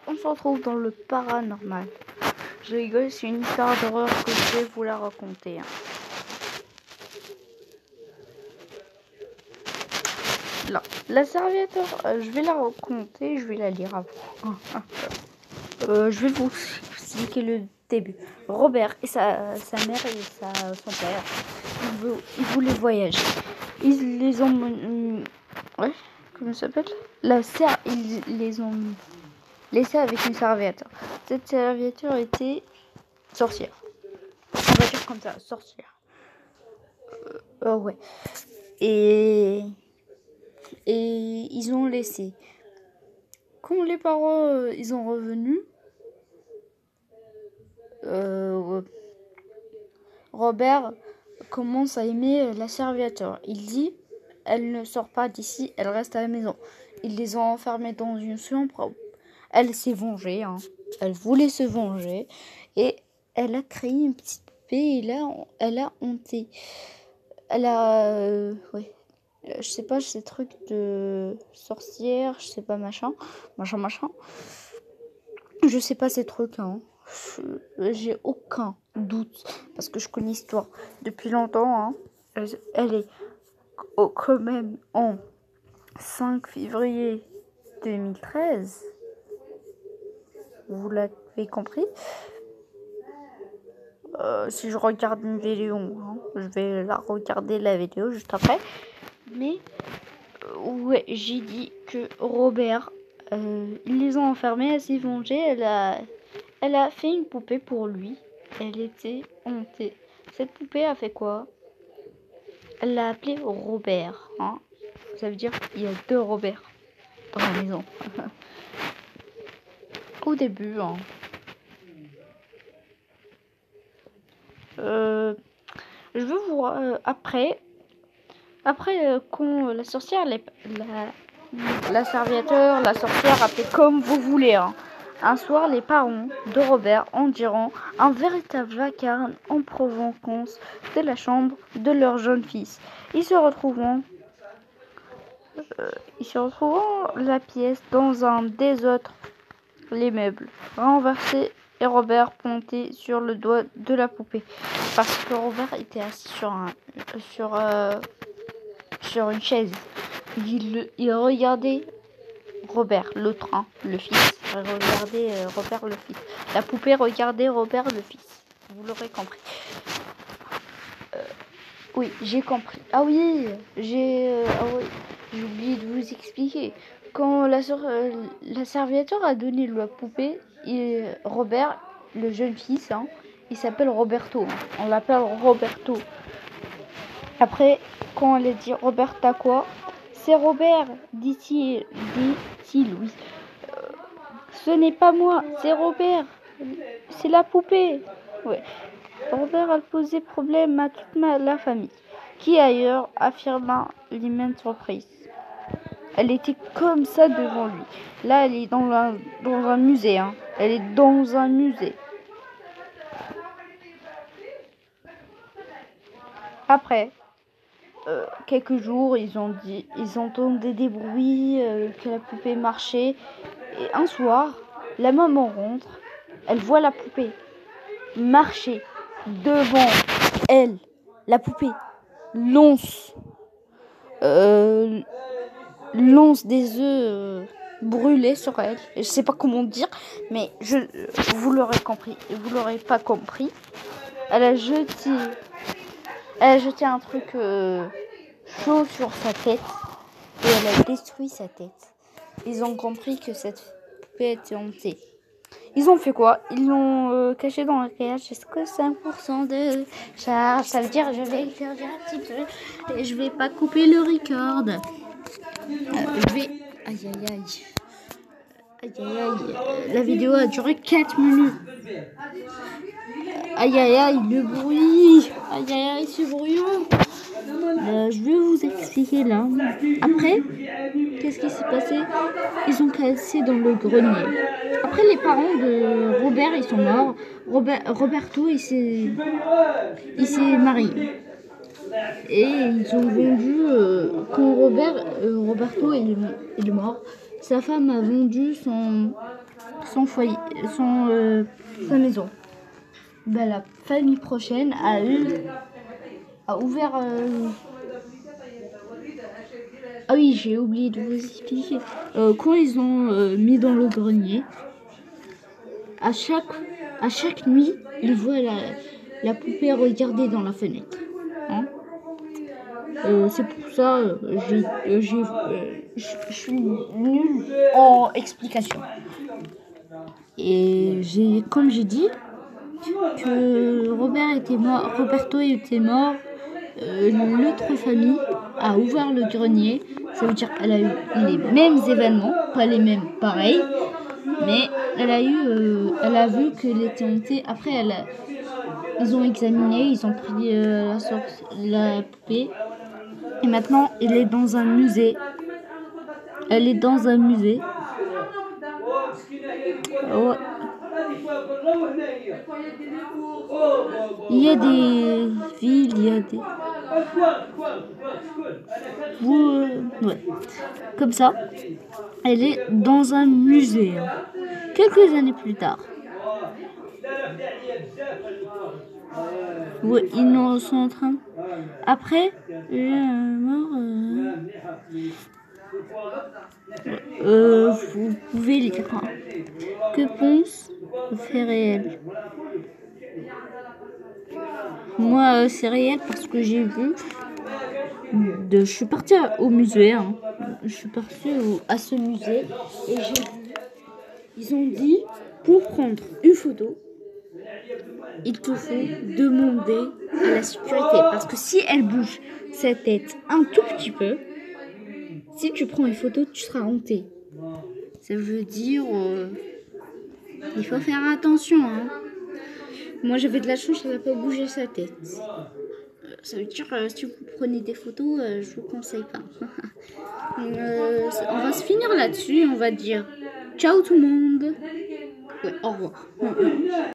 on se retrouve dans le paranormal. Je rigole, c'est une histoire d'horreur que je vais vous la raconter. Là, la serviette, je vais la raconter, je vais la lire avant. Je vais vous expliquer le début. Robert et sa mère et son père, ils voulaient voyager. Ils les ont... ouais, comment ça s'appelle? Ils les ont laissés avec une serviette. Cette serviette était sorcière. On va dire comme ça, sorcière. Ouais. Et ils ont laissé. Quand les parents ils sont revenus, Robert commence à aimer la serviette. Il dit, elle ne sort pas d'ici, elle reste à la maison. Ils les ont enfermés dans une chambre. Elle s'est vengée. Elle voulait se venger. Et elle a créé une petite poupée. Et là, elle a honté. Elle a... ouais. Je sais pas, ces trucs de sorcière, je sais pas, machin. Je sais pas ces trucs, j'ai aucun doute, parce que je connais l'histoire depuis longtemps, Elle est quand même en 5 février 2013. Vous l'avez compris. Si je regarde une vidéo, je vais la regarder la vidéo juste après. Mais ouais, j'ai dit que Robert, ils les ont enfermés, elle s'est vengée, elle a fait une poupée pour lui. Elle était hantée. Cette poupée a fait quoi? Elle l'a appelé Robert. Ça veut dire qu'il y a 2 Robert dans la maison. Au début, je veux vous... après, quand la sorcière, la servietteur, la sorcière, appelez comme vous voulez. Un soir, les parents de Robert en diront un véritable vacarme en provenance de la chambre de leur jeune fils. Ils se retrouveront la pièce dans un des autres, les meubles renversés et Robert pointé sur le doigt de la poupée. Parce que Robert était assis sur une chaise. Il regardait Robert, l'autre, le fils. Regardez Robert, le fils. La poupée regardait Robert, le fils. Vous l'aurez compris. Oui, j'ai compris. Ah oui, j'ai oublié de vous expliquer. Quand la servietteur a donné la poupée, Robert, le jeune fils, il s'appelle Roberto. On l'appelle Roberto. Après, quand elle a dit Robert, t'as quoi? C'est Robert, dit-il, oui. Ce n'est pas moi, c'est Robert. C'est la poupée. Ouais. Robert a posé problème à toute la famille, qui ailleurs affirma l'immense surprise. Elle était comme ça devant lui. Là, elle est dans un musée. Elle est dans un musée. Après quelques jours, ils entendaient des bruits, que la poupée marchait. Et un soir, la maman rentre. Elle voit la poupée marcher devant elle. La poupée lance des œufs brûlés sur elle. Je sais pas comment dire, mais vous l'aurez compris. Vous l'aurez pas compris. Elle a jeté un truc chaud sur sa tête et elle a détruit sa tête. Ils ont compris que cette poupée était hantée. Ils ont fait quoi? Ils l'ont caché dans un cage. Est-ce que 5% de charge? Ça veut dire je vais éclaircir un petit peu et je vais pas couper le record. Je vais... Aïe. La vidéo a duré 4 minutes. Aïe, le bruit. Aïe, ce brouillon. Je vais vous expliquer là. Après, qu'est-ce qui s'est passé? Ils ont cassé dans le grenier. Après, les parents de Robert, ils sont morts. Roberto, il s'est marié. Et ils ont vendu, quand Roberto est mort, sa femme a vendu son foyer, sa maison. Ben, la famille prochaine a ouvert. Ah oui, j'ai oublié de vous expliquer. Quand ils ont mis dans le grenier, à chaque nuit, ils voient la poupée regarder dans la fenêtre. Hein. C'est pour ça je suis nulle en explication. Et comme j'ai dit que Roberto était mort, l'autre famille a ouvert le grenier. Ça veut dire qu'elle a eu les mêmes événements, pas les mêmes pareils, mais elle a vu qu'elle était hantée. Après, ils ont examiné, ils ont pris la poupée. Et maintenant, elle est dans un musée. Elle est dans un musée. Oh. Il y a des villes, il y a des... Ouais. Comme ça, elle est dans un musée. Quelques années plus tard. Ouais, ils sont en train... Après, vous pouvez lire. Que pense le fait réel? Moi, c'est réel parce que j'ai vu. Je suis partie au musée. Hein. Je suis partie à ce musée et j'ai vu. Ils ont dit pour prendre une photo, il te faut demander à la sécurité parce que si elle bouge sa tête un tout petit peu, si tu prends une photo, tu seras hanté. Ça veut dire il faut faire attention. Hein. Moi, j'avais de la chance, elle n'a pas bougé sa tête. Ça veut dire si vous prenez des photos, je vous conseille pas. On va se finir là-dessus. On va dire ciao tout le monde. Ouais, au revoir.